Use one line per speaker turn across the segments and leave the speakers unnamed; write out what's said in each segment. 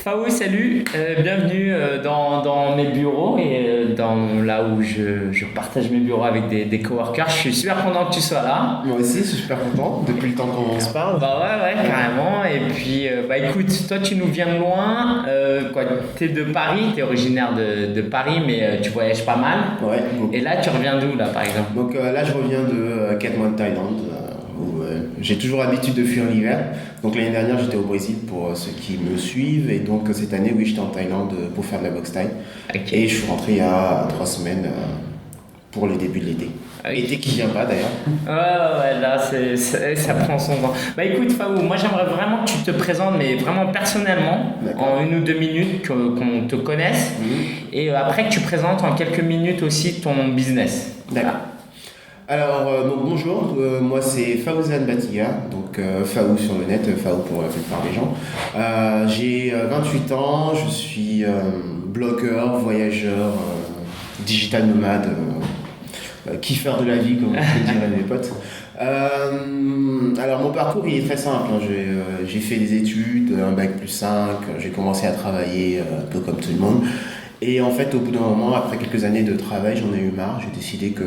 Faou, salut, bienvenue dans mes bureaux et dans là où je partage mes bureaux avec des coworkers. Je suis super content que tu sois là.
Moi aussi, je suis super content depuis le temps qu'on se parle.
Bah ouais, carrément. Et puis, bah écoute, toi tu nous viens de loin, t'es de Paris, t'es originaire de Paris, mais tu voyages pas mal.
Ouais, beaucoup.
Et là, tu reviens d'où là, par exemple?
Donc là, je reviens de 4 mois de Thaïlande, où j'ai toujours l'habitude de fuir l'hiver. Donc l'année dernière, j'étais au Brésil pour ceux qui me suivent. Et donc cette année, oui, j'étais en Thaïlande pour faire de la boxe thaï.
Ok.
Et je suis rentré il y a 3 semaines pour le début de l'été.
Ok.
Été qui vient pas d'ailleurs.
Ouais, là, ça prend son temps. Bah écoute, Faou, moi j'aimerais vraiment que tu te présentes, mais vraiment personnellement,
D'accord.
en 1 ou 2 minutes, qu'on te connaisse, et après que tu présentes en quelques minutes aussi ton business.
D'accord. Alors, donc, bonjour, moi c'est Faouzan Batiga, donc Faou sur le net, Faou pour la plupart des gens. J'ai 28 ans, je suis blogueur, voyageur, digital nomade, kiffeur de la vie, comme diraient mes potes. Alors, mon parcours il est très simple, hein. J'ai fait des études, un bac+5, j'ai commencé à travailler un peu comme tout le monde. Et en fait, au bout d'un moment, après quelques années de travail, j'en ai eu marre, j'ai décidé que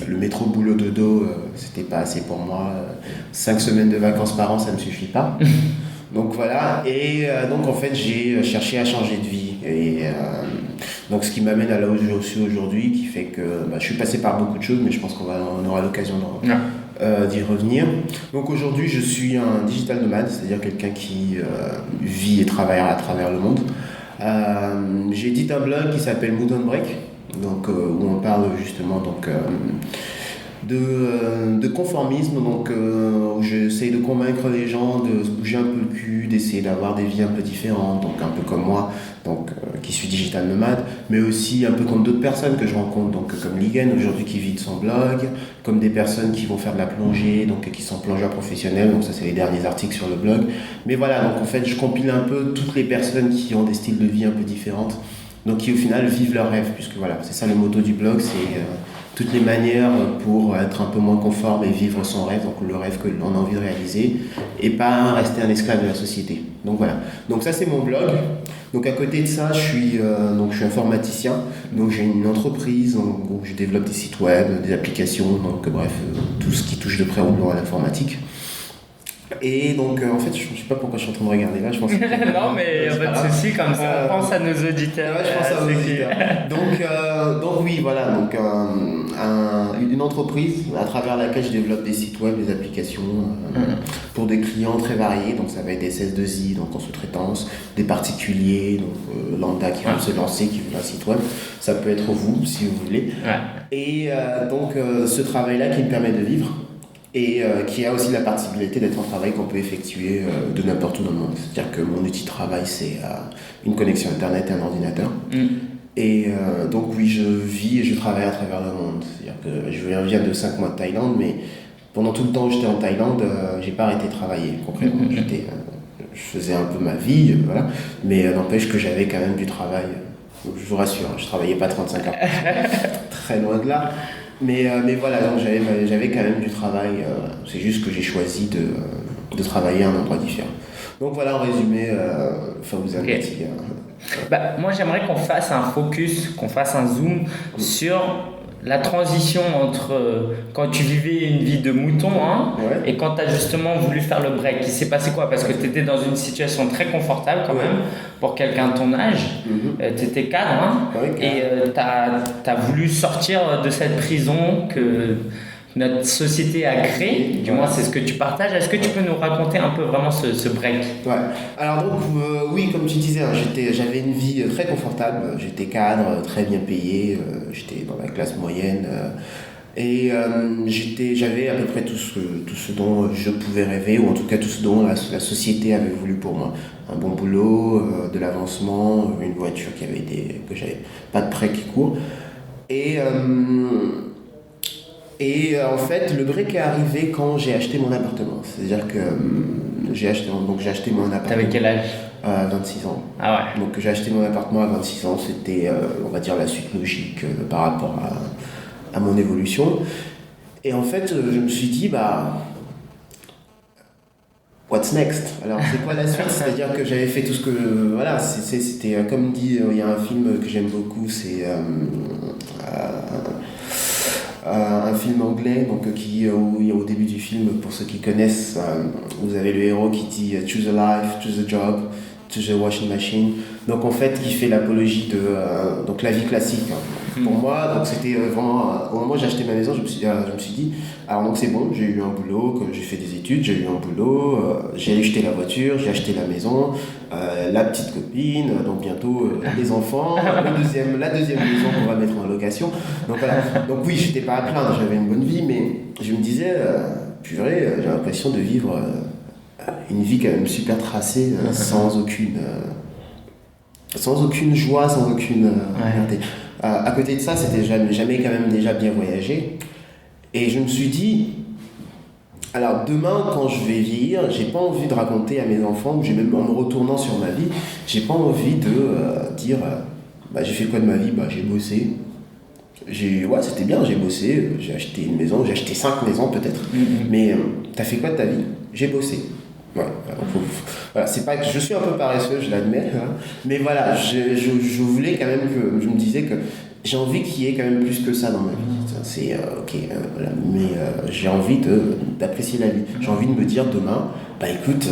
le métro boulot dodo, c'était pas assez pour moi. 5 semaines de vacances par an, ça ne me suffit pas. Donc voilà, et donc en fait j'ai cherché à changer de vie. Et donc ce qui m'amène à là où je suis aujourd'hui, qui fait que je suis passé par beaucoup de choses, mais je pense on aura l'occasion d'y revenir. Donc aujourd'hui je suis un digital nomade, c'est-à-dire quelqu'un qui vit et travaille à travers le monde. J'édite un blog qui s'appelle Mood on Break, donc, où on parle justement de conformisme, donc où j'essaie de convaincre les gens de se bouger un peu le cul, d'essayer d'avoir des vies un peu différentes, donc un peu comme moi, donc qui suis digital nomade, mais aussi un peu comme d'autres personnes que je rencontre, donc comme Ligen aujourd'hui qui vit de son blog, comme des personnes qui vont faire de la plongée, donc qui sont plongeurs professionnels, donc ça c'est les derniers articles sur le blog. Mais voilà, donc en fait je compile un peu toutes les personnes qui ont des styles de vie un peu différentes, donc qui au final vivent leur rêve, puisque voilà, c'est ça le motto du blog, c'est toutes les manières pour être un peu moins conforme et vivre son rêve, donc le rêve que l'on a envie de réaliser, et pas rester un esclave de la société. Donc voilà, donc ça c'est mon blog. Donc à côté de ça, je suis informaticien, donc j'ai une entreprise où je développe des sites web, des applications, donc bref, tout ce qui touche de près ou de loin à l'informatique. Et donc, en fait, je ne sais pas pourquoi je suis en train de regarder là, je pense que...
Non, mais y a pas de souci, comme ça, on pense à nos auditeurs.
Ouais, je pense à nos auditeurs. Donc oui, voilà, donc une entreprise à travers laquelle je développe des sites web, des applications pour des clients très variés. Donc ça va être des SS2I, donc en sous-traitance, des particuliers, donc lambda qui veulent se lancer, qui veulent un site web. Ça peut être vous, si vous voulez.
Ouais.
Et donc ce travail-là qui me permet de vivre. Et qui a aussi la particularité d'être un travail qu'on peut effectuer de n'importe où dans le monde. C'est-à-dire que mon outil de travail, c'est une connexion Internet et un ordinateur. Et donc oui, je vis et je travaille à travers le monde. C'est-à-dire que je reviens de 5 mois de Thaïlande, mais pendant tout le temps où j'étais en Thaïlande, j'ai pas arrêté de travailler concrètement. Je faisais un peu ma vie, voilà, mais n'empêche que j'avais quand même du travail. Donc, je vous rassure, je travaillais pas 35 heures. Très loin de là. Mais voilà, donc j'avais quand même du travail. C'est juste que j'ai choisi de travailler à un endroit différent. Donc voilà, en résumé, Faouzan Batiga.
Bah, moi, j'aimerais qu'on fasse un focus, qu'on fasse un zoom sur la transition entre quand tu vivais une vie de mouton et quand tu as justement voulu faire le break. Il s'est passé quoi? Parce que tu étais dans une situation très confortable quand même pour quelqu'un de ton âge. Tu étais cadre et tu as voulu sortir de cette prison que notre société a créée. Du moins, c'est ce que tu partages. Est-ce que tu peux nous raconter un peu vraiment ce break?
Ouais. Alors donc, oui, comme tu disais, j'avais une vie très confortable. J'étais cadre, très bien payé. J'étais dans la classe moyenne. Et j'avais à peu près tout ce dont je pouvais rêver, ou en tout cas tout ce dont la société avait voulu pour moi. Un bon boulot, de l'avancement, une voiture que j'avais pas de prêt qui court. Et en fait, le break est arrivé quand j'ai acheté mon appartement. C'est-à-dire que j'ai acheté mon appartement.
T'avais quel âge?
26 ans.
Ah ouais.
Donc j'ai acheté mon appartement à 26 ans. C'était, on va dire, la suite logique par rapport à mon évolution. Et en fait, je me suis dit, What's next? Alors, c'est quoi la suite? C'est-à-dire que j'avais fait tout ce que... Voilà, c'était comme dit, il y a un film que j'aime beaucoup, c'est un film anglais, donc, où au début du film, pour ceux qui connaissent, vous avez le héros qui dit Choose a life, choose a job, choose a washing machine. Donc, en fait, qui fait l'apologie de donc, la vie classique. Hein. Pour moi, donc c'était vraiment... au moment où j'ai acheté ma maison, je me suis dit, alors donc c'est bon, j'ai eu un boulot, j'ai fait des études, j'ai eu un boulot, j'ai acheté la voiture, j'ai acheté la maison, la petite copine, donc bientôt les enfants, la deuxième maison qu'on va mettre en location. Donc voilà, donc oui, j'étais pas à plaindre, j'avais une bonne vie, mais je me disais, purée, j'ai l'impression de vivre une vie quand même super tracée, sans aucune joie, sans aucune liberté. À côté de ça, c'était jamais quand même déjà bien voyagé. Et je me suis dit, alors demain, quand je vais vieillir, j'ai pas envie de raconter à mes enfants, ou même en me retournant sur ma vie, j'ai pas envie de dire, j'ai fait quoi de ma vie? J'ai bossé. C'était bien, j'ai bossé, j'ai acheté une maison, j'ai acheté 5 maisons peut-être. Mais t'as fait quoi de ta vie? J'ai bossé. Ouais, voilà, c'est pas que je suis un peu paresseux, je l'admets, hein, mais voilà, je voulais quand même que je me disais que j'ai envie qu'il y ait quand même plus que ça dans ma vie. C'est ok, voilà, mais j'ai envie d'apprécier la vie. J'ai envie de me dire demain, écoute,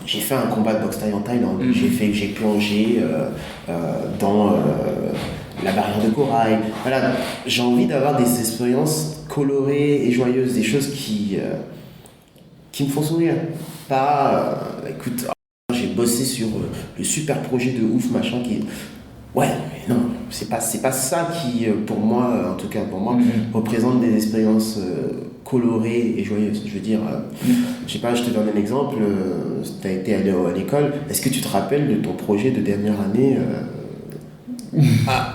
j'ai fait un combat de boxe thaï en Thaïlande, j'ai plongé dans la barrière de corail. Voilà, j'ai envie d'avoir des expériences colorées et joyeuses, des choses qui me font sourire. Pas, écoute, j'ai bossé sur le super projet de ouf, machin, qui... Ouais, mais non, c'est pas ça qui, pour moi, en tout cas pour moi, représente des expériences colorées et joyeuses. Je veux dire, je sais pas, je te donne un exemple, tu as été allé à l'école, est-ce que tu te rappelles de ton projet de dernière année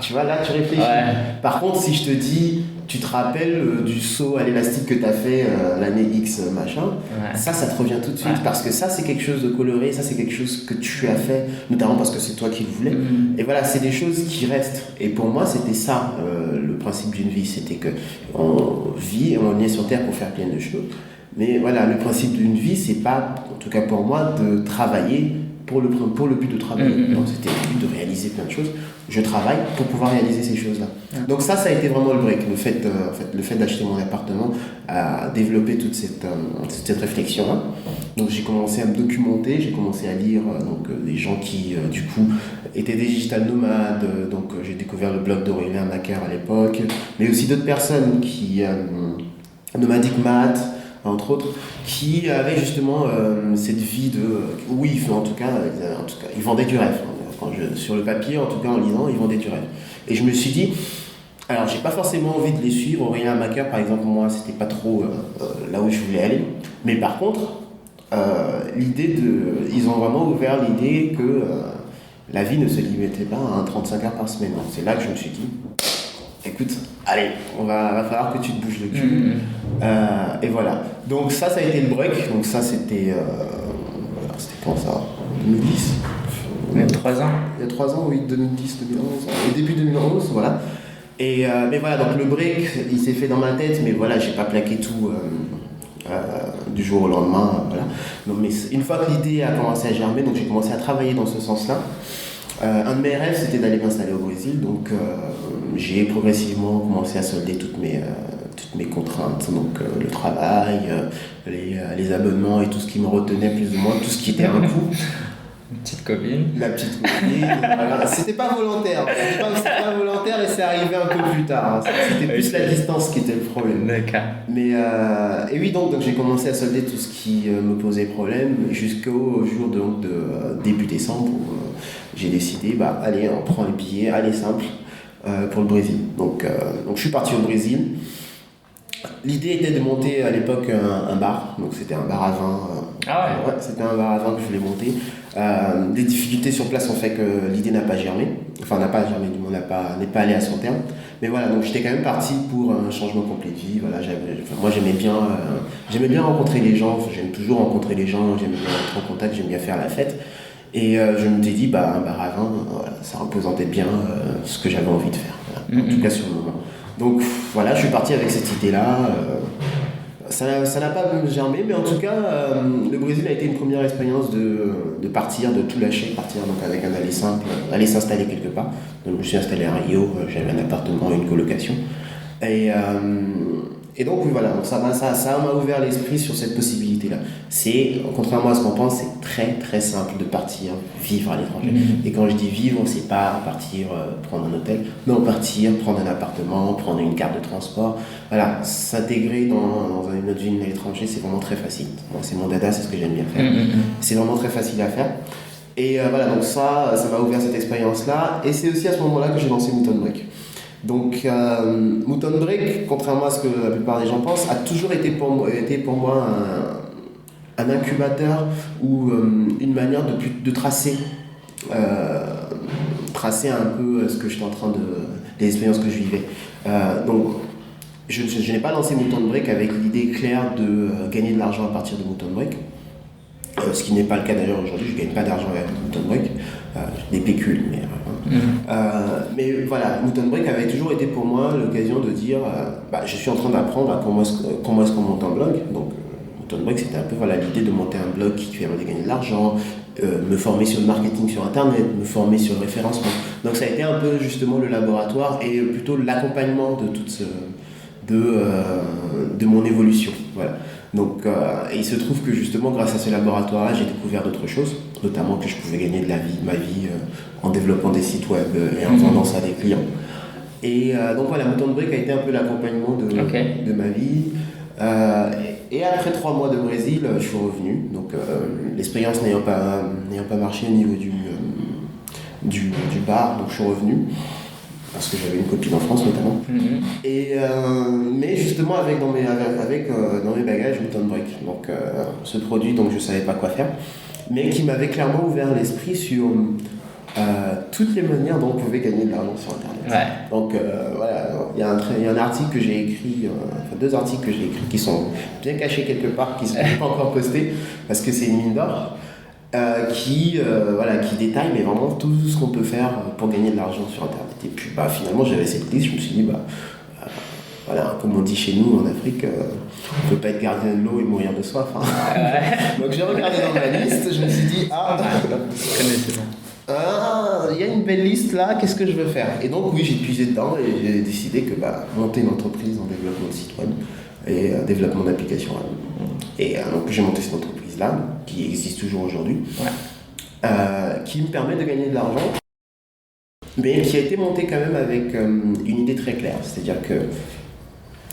tu vois, là, tu réfléchis. Ouais. Par contre, si je te dis, tu te rappelles du saut à l'élastique que tu as fait l'année X, machin, ça te revient tout de suite. Parce que ça, c'est quelque chose de coloré, ça, c'est quelque chose que tu as fait, notamment parce que c'est toi qui le voulais. Et voilà, c'est des choses qui restent. Et pour moi, c'était ça, le principe d'une vie. C'était qu'on vit, on est sur Terre pour faire plein de choses. Mais voilà, le principe d'une vie, c'est pas, en tout cas pour moi, de travailler pour le but de travailler. Donc, c'était le but de réaliser plein de choses. Je travaille pour pouvoir réaliser ces choses-là. Donc ça a été vraiment le break. Le fait d'acheter mon appartement a développé toute cette réflexion-là. Donc j'ai commencé à me documenter, j'ai commencé à lire des gens qui, du coup, étaient des digital nomades. Donc j'ai découvert le blog d'Aurélien Macaire à l'époque, mais aussi d'autres personnes qui... Nomadic Math, entre autres, qui avaient justement cette vie de... oui, en tout cas, ils vendaient du rêve. Sur le papier, en tout cas en lisant, ils vendaient du rêve. Et je me suis dit, alors j'ai pas forcément envie de les suivre. Aurélien Macaire, par exemple, moi, c'était pas trop là où je voulais aller. Mais par contre, ils ont vraiment ouvert l'idée que la vie ne se limitait pas à 35 heures par semaine. Donc, c'est là que je me suis dit, écoute, allez, va falloir que tu te bouges le cul. Et voilà. Donc ça a été le break. Donc ça, c'était quand ça? 2010.
Il y a 3 ans.
Il y a 3 ans, oui, 2010, 2011. Et début 2011, voilà. Et mais voilà, donc le break, il s'est fait dans ma tête, mais voilà, j'ai pas plaqué tout du jour au lendemain. Voilà. Donc, mais une fois que l'idée a commencé à germer, donc j'ai commencé à travailler dans ce sens-là. Un de mes rêves, c'était d'aller m'installer au Brésil, donc j'ai progressivement commencé à solder toutes mes contraintes, donc le travail, les abonnements et tout ce qui me retenait plus ou moins, tout ce qui était un coût.
Une petite copine.
La petite copine, voilà. C'était pas volontaire, et c'est arrivé un peu plus tard. C'était plus la distance qui était le problème.
D'accord.
Mais et oui, donc j'ai commencé à solder tout ce qui me posait problème jusqu'au jour de début décembre où j'ai décidé, allez, on prend les billets, allez simple, pour le Brésil. Donc je suis parti au Brésil. L'idée était de monter à l'époque un bar, donc c'était un bar à vin. Ouais, c'était un bar à vin que je voulais monter. Des difficultés sur place ont fait que l'idée n'a pas germé. Enfin, n'a pas germé, du moins n'est pas allé à son terme. Mais voilà, donc j'étais quand même parti pour un changement complet de vie. Voilà, moi j'aimais bien rencontrer les gens, j'aime toujours rencontrer les gens, j'aime bien être en contact, j'aime bien faire la fête. Et je me suis dit, un bar à vin, voilà, ça représentait bien ce que j'avais envie de faire. Voilà. En tout cas sur le moment. Donc voilà, je suis parti avec cette idée-là. Ça n'a pas germé, mais en tout cas, le Brésil a été une première expérience de partir, de tout lâcher, partir donc avec un aller simple, aller s'installer quelque part. Donc je me suis installé à Rio, j'avais un appartement, une colocation. Et, et donc oui, voilà, donc ça m'a ouvert l'esprit sur cette possibilité-là. C'est, contrairement à ce qu'on pense, c'est très très simple de partir vivre à l'étranger. Et quand je dis vivre, c'est pas partir prendre un hôtel, non, partir, prendre un appartement, prendre une carte de transport. Voilà, s'intégrer dans une autre ville à l'étranger, c'est vraiment très facile. Moi, c'est mon dada, c'est ce que j'aime bien faire. C'est vraiment très facile à faire. Et voilà, donc ça m'a ouvert cette expérience-là. Et c'est aussi à ce moment-là que j'ai lancé Mouton Break. Donc, Mouton Break, contrairement à ce que la plupart des gens pensent, a toujours été pour moi un incubateur ou une manière de tracer un peu ce que j'étais en train les expériences que je vivais. Donc, je n'ai pas lancé Mouton Break avec l'idée claire de gagner de l'argent à partir de Mouton Break. Ce qui n'est pas le cas d'ailleurs aujourd'hui, je ne gagne pas d'argent avec Mouton Break, des pécules, mais voilà, Mouton Break avait toujours été pour moi l'occasion de dire je suis en train d'apprendre comment est-ce qu'on monte un blog. Donc Mouton Break, c'était un peu l'idée de monter un blog qui permet de gagner de l'argent, me former sur le marketing sur internet, me former sur le référencement. Donc ça a été un peu justement le laboratoire et plutôt l'accompagnement de mon évolution. Voilà. Donc, il se trouve que justement, grâce à ce laboratoire-là, j'ai découvert d'autres choses, notamment que je pouvais gagner ma vie en développant des sites web et en vendant ça à des clients. Et donc voilà, Mouton Break a été un peu l'accompagnement de ma vie. Et après 3 mois de Brésil, je suis revenu. Donc, l'expérience n'ayant pas marché au niveau du bar, donc je suis revenu. Parce que j'avais une copine en France notamment. Et, mais justement dans mes bagages Mouton Break. Donc ce produit dont je ne savais pas quoi faire, mais qui m'avait clairement ouvert l'esprit sur toutes les manières dont on pouvait gagner de l'argent sur internet.
Ouais.
Donc voilà, il y a un article que j'ai écrit, 2 articles que j'ai écrits qui sont bien cachés quelque part, qui ne sont pas encore postés, parce que c'est une mine d'or. Qui détaille mais vraiment tout ce qu'on peut faire pour gagner de l'argent sur internet. Et puis finalement j'avais cette liste, je me suis dit comme on dit chez nous en Afrique, on peut pas être gardien de l'eau et mourir de soif. Donc j'ai regardé dans ma liste, je me suis dit il y a une belle liste là, qu'est-ce que je veux faire? Et donc oui, j'ai puisé dedans et j'ai décidé que monter une entreprise en développement de site web et développement d'applications web. Et donc j'ai monté cette entreprise-là, qui existe toujours aujourd'hui, qui me permet de gagner de l'argent, mais qui a été montée quand même avec une idée très claire. C'est-à-dire que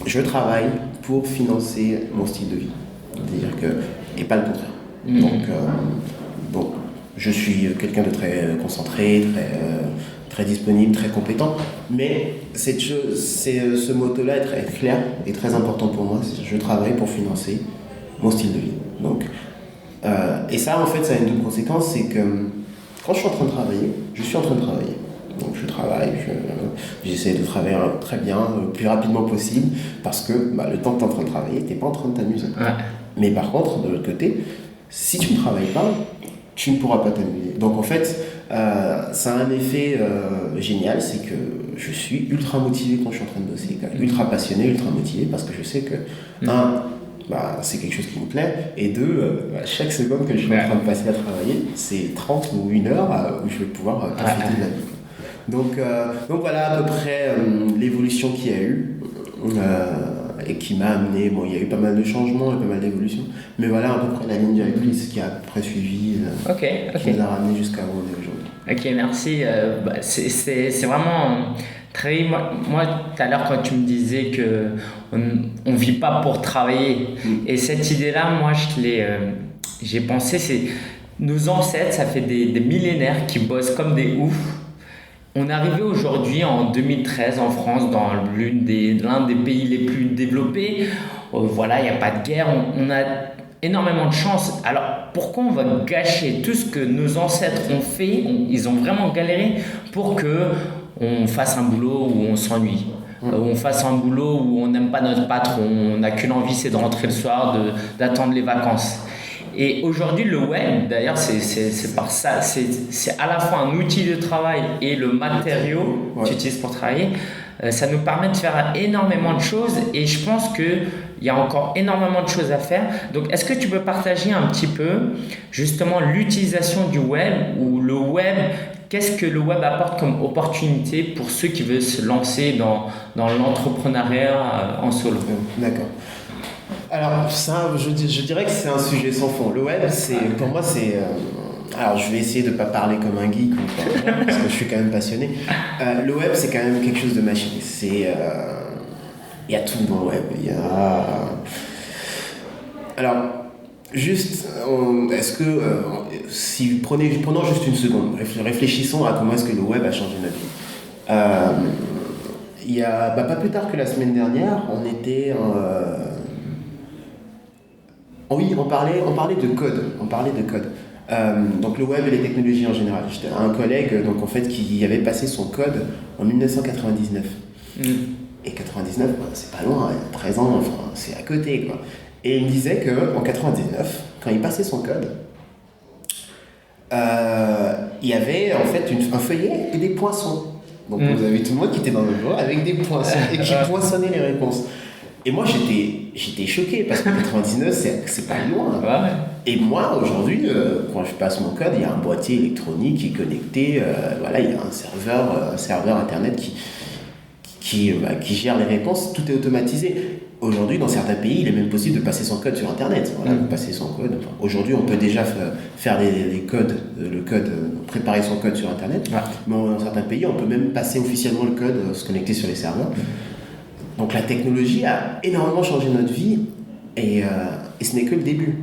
je travaille pour financer mon style de vie. C'est-à-dire que, et pas le contraire. Donc, je suis quelqu'un de très concentré, très disponible, très compétent, mais ce motto-là est très clair et très important pour moi. Je travaille pour financer mon style de vie. Donc, et ça, en fait, ça a une double conséquence, c'est que quand je suis en train de travailler, je suis en train de travailler. Donc je travaille, j'essaie de travailler très bien, le plus rapidement possible, parce que le temps que tu es en train de travailler, tu n'es pas en train de t'amuser. Ouais. Mais par contre, de l'autre côté, si tu ne travailles pas, tu ne pourras pas t'amuser. Donc en fait, ça a un effet génial, c'est que je suis ultra motivé quand je suis en train de bosser, ultra passionné, ultra motivé, parce que je sais que, c'est quelque chose qui me plaît, et 2, chaque seconde que je suis en train de passer à travailler, c'est 30 ou 1 heure où je vais pouvoir profiter de la vie. Donc voilà à peu près l'évolution qu'il y a eu et qui m'a amené, il y a eu pas mal de changements et pas mal d'évolutions, mais voilà à peu près la ligne directrice qui a à peu près suivi, qui nous a ramené jusqu'à où on est aujourd'hui.
Ok, merci. C'est vraiment très... Moi, tout à l'heure, quand tu me disais qu'on ne vit pas pour travailler, et cette idée-là, moi, j'ai pensé, c'est nos ancêtres, ça fait des millénaires qui bossent comme des oufs. On est arrivé aujourd'hui en 2013 en France dans l'un des pays les plus développés. Voilà, il n'y a pas de guerre, on a énormément de chance. Alors pourquoi on va gâcher tout ce que nos ancêtres ont fait? Ils ont vraiment galéré pour qu'on fasse un boulot où on s'ennuie. Où on fasse un boulot où on n'aime pas notre patron, on n'a qu'une envie, c'est de rentrer le soir, d'attendre les vacances. Et aujourd'hui, le web, d'ailleurs, c'est par ça, c'est à la fois un outil de travail et le matériau que tu utilises pour travailler. Ça nous permet de faire énormément de choses et je pense que il y a encore énormément de choses à faire. Donc, est-ce que tu peux partager un petit peu justement l'utilisation du web ou le web? Qu'est-ce que le web apporte comme opportunité pour ceux qui veulent se lancer dans l'entrepreneuriat en solo?
D'accord. Alors, ça, je dirais que c'est un sujet sans fond. Le web, pour moi, c'est... alors, je vais essayer de ne pas parler comme un geek, parce que je suis quand même passionné. Le web, c'est quand même quelque chose de machine. Il y a tout dans le web. Alors, juste, est-ce que... prenons juste une seconde, réfléchissons à comment est-ce que le web a changé notre vie. Il y a, pas plus tard que la semaine dernière, on était... oui, on parlait de code. Donc le web et les technologies en général. J'étais un collègue donc, en fait, qui avait passé son code en 1999. Et 99, c'est pas loin, 13 ans, enfin, c'est à côté, quoi. Et il me disait qu'en 99, quand il passait son code, il y avait en fait un feuillet et des poinçons. Donc vous avez tout le monde qui était dans le bureau avec des poinçons et qui poinçonnait les réponses. Et moi j'étais choqué parce que 99 c'est pas loin.
Ouais.
Et moi aujourd'hui, quand je passe mon code, il y a un boîtier électronique qui est connecté, voilà, il y a un serveur internet qui gère les réponses, tout est automatisé. Aujourd'hui, dans certains pays, il est même possible de passer son code sur Internet. Voilà, passer son code. Enfin, aujourd'hui, on peut déjà faire préparer son code sur Internet. Ouais. Mais dans certains pays, on peut même passer officiellement le code, se connecter sur les serveurs. Donc la technologie a énormément changé notre vie et ce n'est que le début.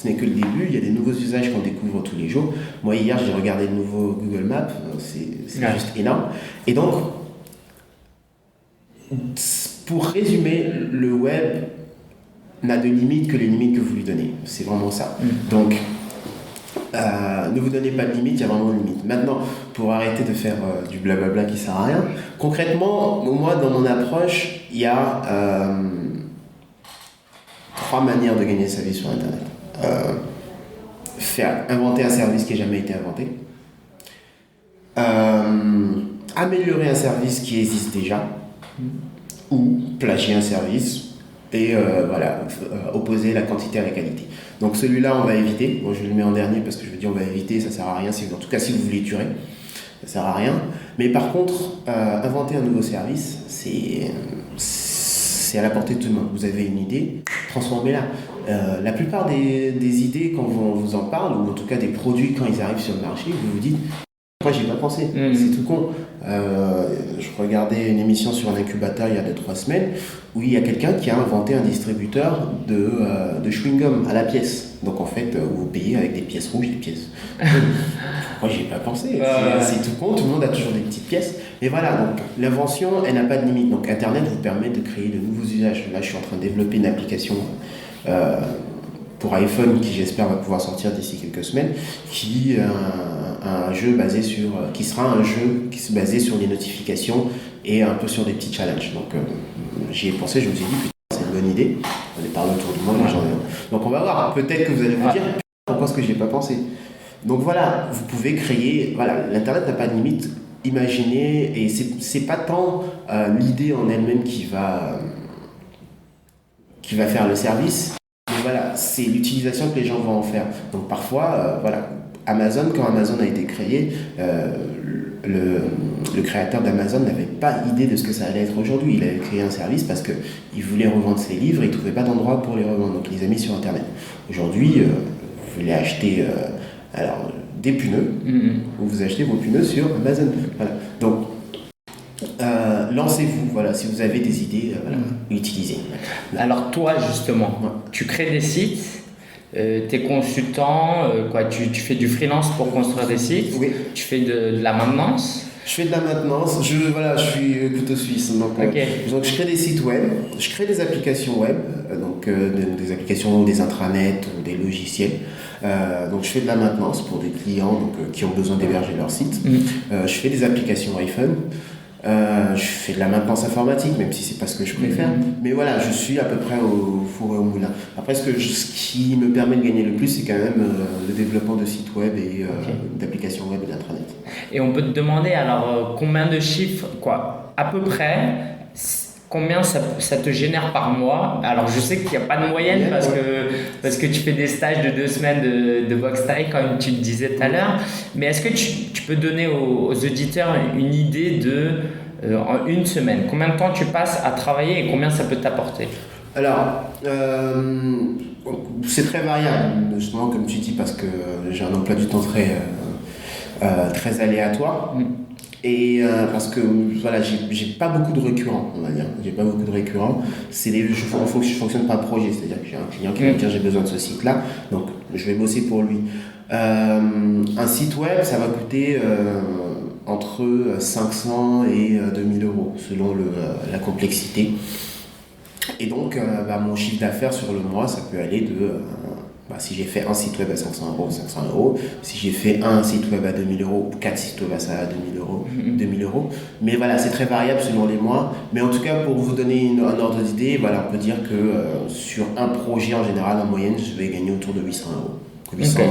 Il y a des nouveaux usages qu'on découvre tous les jours. Moi, hier, j'ai regardé le nouveau Google Maps, c'est juste énorme. Et donc, pour résumer, le web n'a de limites que les limites que vous lui donnez. C'est vraiment ça. Donc, ne vous donnez pas de limites, il y a vraiment de limites. Maintenant, pour arrêter de faire du blablabla qui sert à rien, concrètement, moi, dans mon approche, il y a 3 manières de gagner sa vie sur Internet. Inventer un service qui n'a jamais été inventé. Améliorer un service qui existe déjà. Ou plagier un service et opposer la quantité à la qualité. Donc celui-là, on va éviter. Bon, je le mets en dernier parce que je veux dire on va éviter, ça sert à rien. En tout cas, si vous voulez tuer, ça sert à rien. Mais par contre, inventer un nouveau service, c'est à la portée de tout le monde. Vous avez une idée, transformez-la. La plupart des idées, quand on vous en parle, ou en tout cas des produits quand ils arrivent sur le marché, vous vous dites moi, j'y ai pas pensé, c'est tout con. Je regardais une émission sur un incubateur il y a 2-3 semaines où il y a quelqu'un qui a inventé un distributeur de chewing-gum à la pièce. Donc en fait, vous payez avec des pièces rouges, des pièces. Moi, j'y ai pas pensé. C'est tout con, tout le monde a toujours des petites pièces. Mais voilà, donc l'invention, elle n'a pas de limite. Donc Internet vous permet de créer de nouveaux usages. Là, je suis en train de développer une application pour iPhone qui j'espère va pouvoir sortir d'ici quelques semaines, qui sera un jeu qui se basé sur les notifications et un peu sur des petits challenges. Donc j'y ai pensé, je me suis dit putain, c'est une bonne idée. On est parlé autour du monde, donc on va voir. Peut-être que vous allez vous dire pourquoi est-ce que j'y ai pas pensé. Donc voilà, vous pouvez créer. Voilà, l'internet n'a pas de limite. Imaginez, et c'est pas tant l'idée en elle-même qui va faire le service. Voilà, c'est l'utilisation que les gens vont en faire. Donc parfois, quand Amazon a été créé, le créateur d'Amazon n'avait pas idée de ce que ça allait être aujourd'hui. Il avait créé un service parce qu'il voulait revendre ses livres et il ne trouvait pas d'endroit pour les revendre. Donc il les a mis sur Internet. Aujourd'hui, vous voulez acheter des pneus, vous achetez vos pneus sur Amazon. Voilà. Donc, lancez-vous, si vous avez des idées, utilisez.
Alors toi justement, tu crées des sites, tu es consultant, tu fais du freelance pour construire des sites,
oui.
Tu fais de la maintenance.
Je fais de la maintenance, je suis plutôt suisse, donc je crée des sites web, je crée des applications web, des applications, des intranets ou des logiciels. Donc je fais de la maintenance pour des clients qui ont besoin d'héberger leur site. Je fais des applications iPhone. Je fais de la maintenance informatique, même si c'est pas ce que je préfère. Mais voilà, je suis à peu près au four et au moulin. Après, ce qui me permet de gagner le plus, c'est quand même le développement de sites web et d'applications web et d'intranet.
Et on peut te demander alors combien de chiffres, à peu près, combien ça te génère par mois? Alors, je sais qu'il n'y a pas de moyenne parce que tu fais des stages de 2 semaines de boxe thaï, comme tu le disais tout à l'heure. Mais est-ce que tu peux donner aux auditeurs une idée en une semaine, combien de temps tu passes à travailler et combien ça peut t'apporter?
Alors, c'est très variable, justement, comme tu dis, parce que j'ai un emploi du temps très aléatoire. Et parce que voilà, j'ai pas beaucoup de récurrents, on va dire. J'ai pas beaucoup de récurrents. Je fonctionne par projet, c'est-à-dire que j'ai un client qui va me dire j'ai besoin de ce site-là, donc je vais bosser pour lui. Un site web, ça va coûter entre 500 et 2000 euros, selon la complexité. Et donc, mon chiffre d'affaires sur le mois, ça peut aller si j'ai fait un site web à 500 euros, 500 euros. Si j'ai fait un site web à 2000 euros, ou 4 sites web à 2000 euros, 2000 euros. Mais voilà, c'est très variable selon les mois. Mais en tout cas, pour vous donner un ordre d'idée, voilà, on peut dire que sur un projet en général, en moyenne, je vais gagner autour de 800 euros. 800,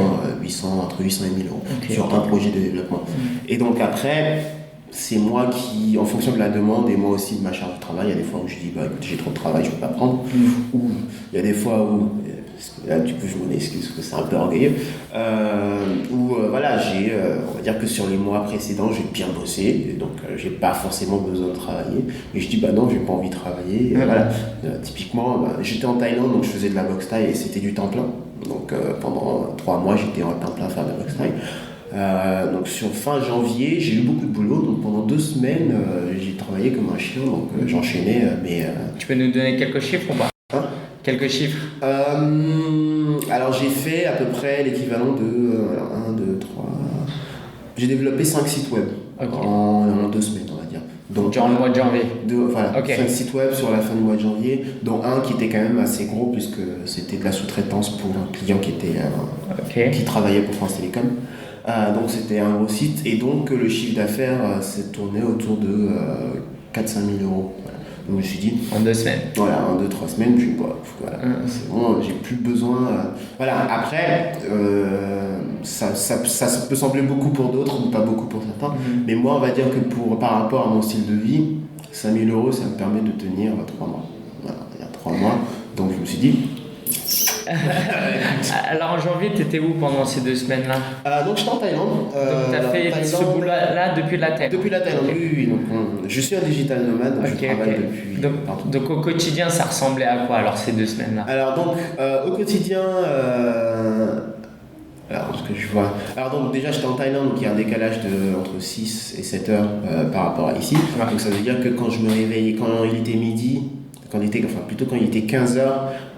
entre 800 et 1000 euros sur un projet de développement. Et donc après, c'est moi qui, en fonction de la demande et moi aussi de ma charge de travail, il y a des fois où je dis écoute, j'ai trop de travail, je ne peux pas prendre. Ou il y a des fois où, là tu peux jouer mon excuse parce que c'est un peu orgueilleux, voilà, on va dire que sur les mois précédents, j'ai bien bossé, et donc j'ai pas forcément besoin de travailler. Et je dis non, j'ai pas envie de travailler. Et voilà. Typiquement, j'étais en Thaïlande, donc je faisais de la boxe thaï et c'était du temps plein. Donc pendant 3 mois, j'étais en temps plein à faire de la boxe thaï. Donc sur fin janvier, j'ai eu beaucoup de boulot, donc pendant 2 semaines, j'ai travaillé comme un chien, donc j'enchaînais.
Tu peux nous donner quelques chiffres ou pas? Quelques chiffres.
Alors j'ai fait à peu près l'équivalent de 1, 2, 3. J'ai développé 5 sites web en 2 semaines, on va dire.
Donc durant le mois de janvier.
5 sites web sur la fin du mois de janvier, dont un qui était quand même assez gros puisque c'était de la sous-traitance pour un client qui travaillait pour France Télécom. Donc c'était un gros site et donc le chiffre d'affaires s'est tourné autour de 4-5 000 euros. Voilà. Donc je me suis dit.
En 2 semaines.
Voilà, en 2-3 semaines, puis voilà, c'est bon, j'ai plus besoin. Voilà, après, ça peut sembler beaucoup pour d'autres, ou pas beaucoup pour certains, mais moi on va dire que par rapport à mon style de vie, 5 000 euros ça me permet de tenir 3 mois. Voilà, il y a 3 mois, donc je me suis dit.
Alors en janvier, tu étais où pendant ces 2 semaines-là?
Donc j'étais en Thaïlande.
Donc tu as fait ce boulot-là depuis la Thaïlande?
Depuis la Thaïlande, oui. Donc, je suis un digital nomade, donc je travaille depuis.
Donc au quotidien, ça ressemblait à quoi alors ces 2 semaines-là?
Alors donc au quotidien. Alors, ce que je vois. Alors, donc, déjà, j'étais en Thaïlande, donc il y a un décalage entre 6 et 7 heures par rapport à ici. Donc, ça veut dire que quand je me réveillais, quand il était midi, quand il était 15h,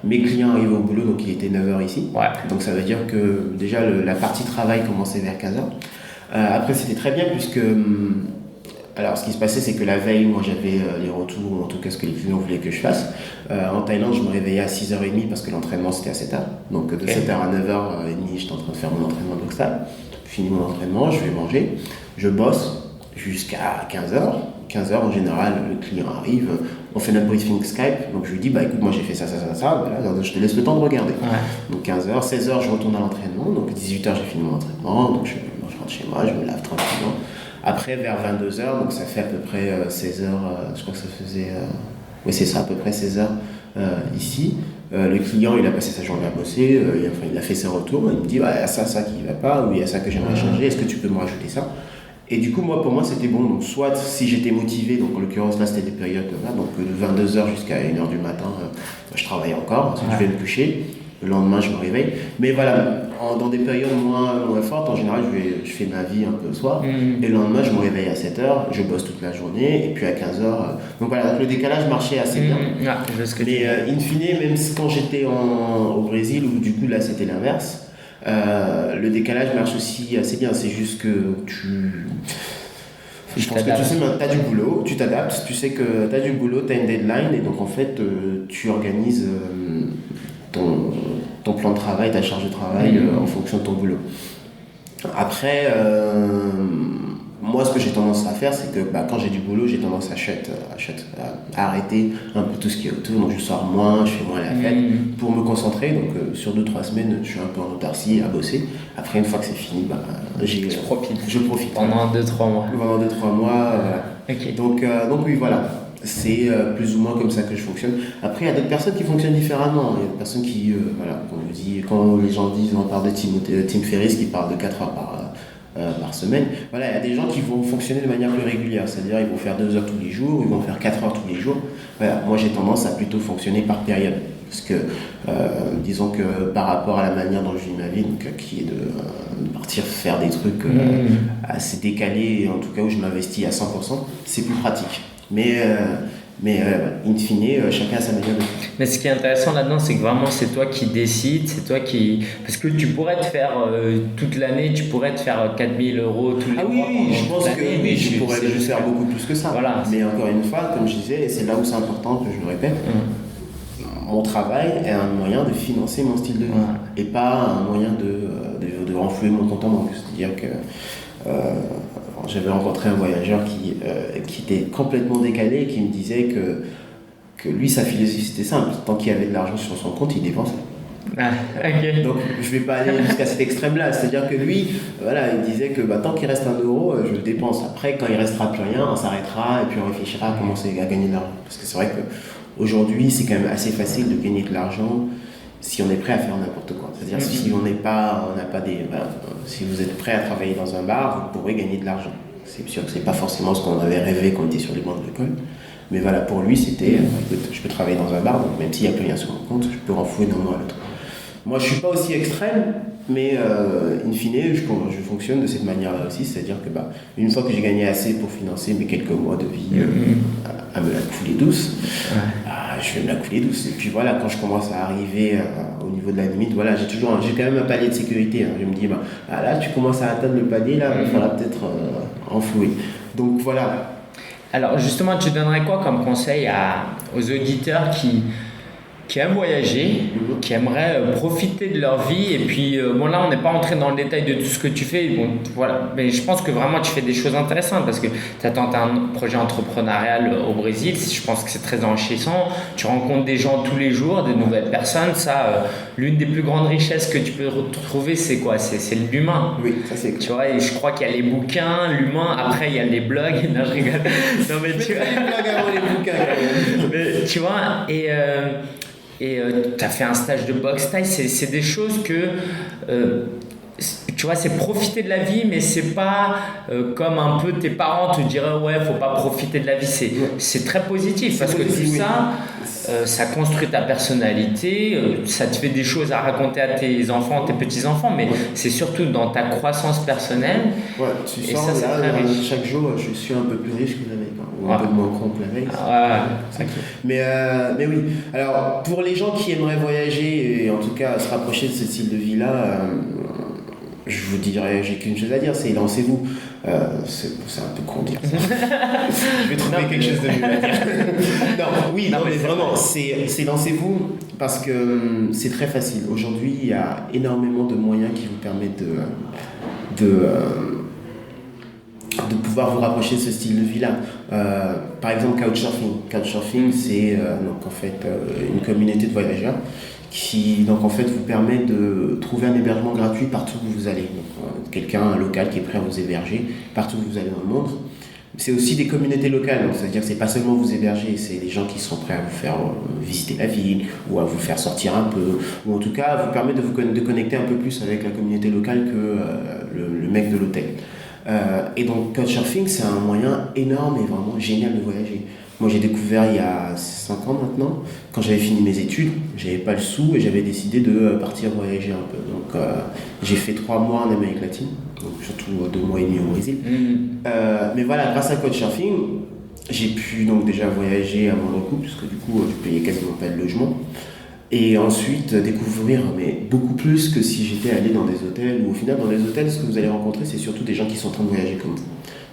mes clients arrivaient au boulot, donc il était 9h ici. Donc, ça veut dire que déjà, la partie travail commençait vers 15h. Après, c'était très bien, puisque. Alors, ce qui se passait, c'est que la veille, moi, j'avais les retours, ou en tout cas ce que les clients voulaient que je fasse. En Thaïlande, je me réveillais à 6h30 parce que l'entraînement, c'était à 7h. Donc, de 7h à 9h30, j'étais en train de faire mon entraînement de boxe thaï. Je finis mon entraînement, je vais manger, je bosse jusqu'à 15h. 15h, en général, le client arrive, on fait notre briefing Skype. Donc, je lui dis, écoute, moi, j'ai fait ça, voilà, je te laisse le temps de regarder. Donc, 15h, 16h, je retourne à l'entraînement. Donc, 18h, j'ai fini mon entraînement. Donc, je rentre chez moi, je me lave tranquillement. Après, vers 22h, donc ça fait à peu près 16h, je crois que ça faisait. Oui, c'est ça, à peu près 16h ici. Le client, il a passé sa journée à bosser, il a fait ses retours, il me dit il y a ça qui ne va pas, ou il y a ça que j'aimerais changer, est-ce que tu peux me rajouter ça? Et du coup, pour moi, c'était bon. Donc, soit si j'étais motivé, donc en l'occurrence, là, c'était des périodes donc de 22h jusqu'à 1h du matin, je travaillais encore, ensuite je vais me coucher. Le lendemain, je me réveille. Mais voilà, dans des périodes moins fortes, en général, je fais ma vie un peu le soir. Et le lendemain, je me réveille à 7h, je bosse toute la journée. Et puis à 15h. Donc voilà, donc le décalage marchait assez bien. Mais in fine, même quand j'étais au Brésil, où du coup là c'était l'inverse, le décalage marche aussi assez bien. C'est juste que je pense que tu sais, tu as du boulot, tu t'adaptes, tu sais que tu as du boulot, tu as une deadline. Et donc en fait, tu organises. Ton plan de travail, ta charge de travail en fonction de ton boulot. Après, moi ce que j'ai tendance à faire, c'est que quand j'ai du boulot, j'ai tendance à arrêter un peu tout ce qui est autour. Donc je sors moins, je fais moins la fête pour me concentrer. Donc sur 2-3 semaines, je suis un peu en autarcie à bosser. Après, une fois que c'est fini, je profite.
Pendant 2-3 mois.
Pendant 2-3 mois, voilà. Donc oui, voilà. c'est plus ou moins comme ça que je fonctionne. Après, il y a d'autres personnes qui fonctionnent différemment. Il y a des personnes qui, voilà, quand les gens disent, on parle de Tim Ferriss qui parle de 4 heures par semaine. Voilà, il y a des gens qui vont fonctionner de manière plus régulière, c'est-à-dire ils vont faire 2 heures tous les jours, ils vont faire 4 heures tous les jours. Voilà, moi j'ai tendance à plutôt fonctionner par période, parce que disons que par rapport à la manière dont je vis ma vie, donc, qui est de partir faire des trucs assez décalés, en tout cas où je m'investis à 100%, c'est plus pratique. Mais in fine, chacun a sa manière de faire.
Mais ce qui est intéressant là-dedans, c'est que vraiment c'est toi qui décides, c'est toi qui... Parce que tu pourrais te faire toute l'année, tu pourrais te faire 4 000 € tous les mois.
Oui, je pense que oui, je pourrais même faire beaucoup plus que ça.
Voilà,
mais encore une fois, comme je disais, et c'est là où c'est important que je le répète, mon travail est un moyen de financer mon style de vie et pas un moyen de renflouer mon compte en banque. C'est-à-dire que j'avais rencontré un voyageur qui était complètement décalé et qui me disait que lui, sa philosophie, c'était simple. Tant qu'il y avait de l'argent sur son compte, il dépensait.
Okay.
Donc, je ne vais pas aller jusqu'à cet extrême-là. C'est-à-dire que lui, voilà, il disait que tant qu'il reste 1 euro, je le dépense. Après, quand il ne restera plus rien, on s'arrêtera et puis on réfléchira à commencer à gagner de l'argent. Parce que c'est vrai qu'aujourd'hui, c'est quand même assez facile de gagner de l'argent si on est prêt à faire n'importe quoi. C'est-à-dire si on n'a pas des... Voilà, si vous êtes prêt à travailler dans un bar, vous pourrez gagner de l'argent. C'est sûr que ce n'est pas forcément ce qu'on avait rêvé quand on était sur les bancs de l'école. Mais voilà, pour lui, c'était, écoute, je peux travailler dans un bar, donc même s'il n'y a plus rien sur mon compte, je peux renflouer d'un mois à l'autre. Moi, je ne suis pas aussi extrême, mais in fine, je fonctionne de cette manière-là aussi, c'est-à-dire que une fois que j'ai gagné assez pour financer mes quelques mois de vie à me la couler douce, je vais me la couler douce. Et puis voilà, quand je commence à arriver au niveau de la limite, voilà, j'ai quand même un palier de sécurité. Je me dis, là, tu commences à atteindre le palier, là, il faudra peut-être enflouer. Donc voilà.
Alors justement, tu donnerais quoi comme conseil aux auditeurs qui aiment voyager, qui aimeraient profiter de leur vie et puis là on n'est pas entré dans le détail de tout ce que tu fais, voilà, mais je pense que vraiment tu fais des choses intéressantes parce que tu as tenté un projet entrepreneurial au Brésil, je pense que c'est très enrichissant, tu rencontres des gens tous les jours, de nouvelles personnes, ça, l'une des plus grandes richesses que tu peux retrouver c'est quoi, c'est l'humain.
Oui, ça c'est clair.
Tu vois, et je crois qu'il y a les bouquins, l'humain, après il y a les blogs, non je rigole. Non mais tu vois,
les blogs avant les bouquins.
mais, tu vois, et tu as fait un stage de boxe taille, c'est des choses que tu vois, c'est profiter de la vie, mais c'est pas comme un peu tes parents te diraient ouais, faut pas profiter de la vie. C'est très positif parce que tout ça, ça construit ta personnalité, ça te fait des choses à raconter à tes enfants, tes petits-enfants, mais c'est surtout dans ta croissance personnelle.
Ouais, tu sens ça, chaque jour, je suis un peu plus riche que la veille, ou un peu moins con que la veille. Mais oui, alors pour les gens qui aimeraient voyager et en tout cas se rapprocher de ce style de vie-là, je vous dirais, j'ai qu'une chose à dire, c'est lancez-vous. C'est un peu con de dire ça. Je vais trouver quelque chose de mieux à dire. Non, mais vraiment, c'est lancez-vous parce que c'est très facile. Aujourd'hui, il y a énormément de moyens qui vous permettent de pouvoir vous rapprocher de ce style de vie-là. Par exemple, Couchsurfing. Couchsurfing, c'est donc en fait une communauté de voyageurs qui donc en fait vous permet de trouver un hébergement gratuit partout où vous allez. Donc, quelqu'un local qui est prêt à vous héberger partout où vous allez dans le monde. C'est aussi des communautés locales, donc c'est-à-dire que c'est pas seulement vous héberger, c'est des gens qui sont prêts à vous faire visiter la ville ou à vous faire sortir un peu, ou en tout cas vous permet de connecter un peu plus avec la communauté locale que le mec de l'hôtel. Et donc Couchsurfing, c'est un moyen énorme et vraiment génial de voyager. Moi j'ai découvert il y a 5 ans maintenant, quand j'avais fini mes études, j'avais pas le sou et j'avais décidé de partir voyager un peu. Donc j'ai fait 3 mois en Amérique latine, donc surtout 2 mois et demi au Brésil. Mais voilà, grâce à Couchsurfing, j'ai pu donc déjà voyager à moindre coût, puisque du coup je payais quasiment pas de logement. Et ensuite découvrir beaucoup plus que si j'étais allé dans des hôtels, où au final dans les hôtels ce que vous allez rencontrer c'est surtout des gens qui sont en train de voyager comme vous.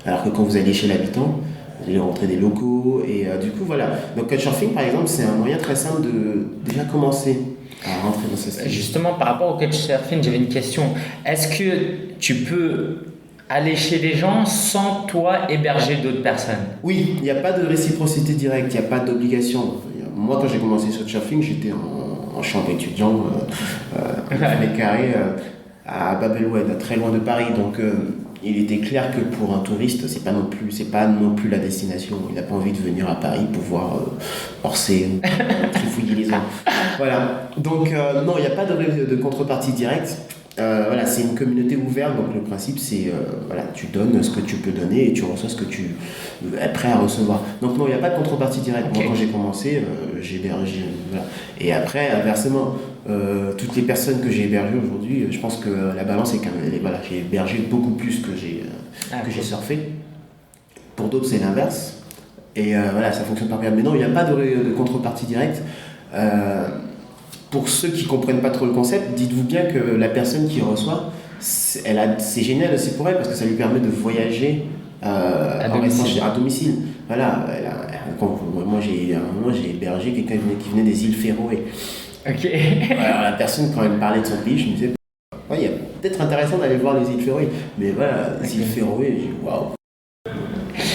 Alors que quand vous allez chez l'habitant, vous allez rencontrer des locaux et du coup voilà. Donc Couchsurfing par exemple c'est un moyen très simple de déjà commencer à rentrer dans ce style.
Justement par rapport au Couchsurfing j'avais une question. Est-ce que tu peux aller chez les gens sans toi héberger d'autres personnes?
Oui, il n'y a pas de réciprocité directe, il n'y a pas d'obligation. Moi quand j'ai commencé sur Couchsurfing j'étais en chambre étudiant, 1 mètre carré à Babelwed, très loin de Paris. Donc il était clair que pour un touriste, c'est pas non plus la destination. Il n'a pas envie de venir à Paris pour voir Orsay, trifouiller les gens. Voilà. Donc non, il n'y a pas de contrepartie directe. Voilà, c'est une communauté ouverte, donc le principe c'est voilà, tu donnes ce que tu peux donner et tu reçois ce que tu es prêt à recevoir. Donc non, il n'y a pas de contrepartie directe. Okay. Moi, quand j'ai commencé, j'ai hébergé. Voilà. Et après, inversement, toutes les personnes que j'ai hébergées aujourd'hui, je pense que la balance est quand même. Voilà, j'ai hébergé beaucoup plus que j'ai surfé. Pour d'autres, c'est l'inverse. Et voilà, ça fonctionne par période. Mais non, il n'y a pas de contrepartie directe. Pour ceux qui ne comprennent pas trop le concept, dites-vous bien que la personne qui reçoit, c'est génial aussi pour elle parce que ça lui permet de voyager à domicile. Voilà, moi j'ai hébergé quelqu'un qui venait des îles Féroé.
Ok.
Alors, la personne, quand elle me parlait de son pays, je me disais, il y a peut-être intéressant d'aller voir les îles Féroé. Mais voilà, les îles Féroé, j'ai dit waouh.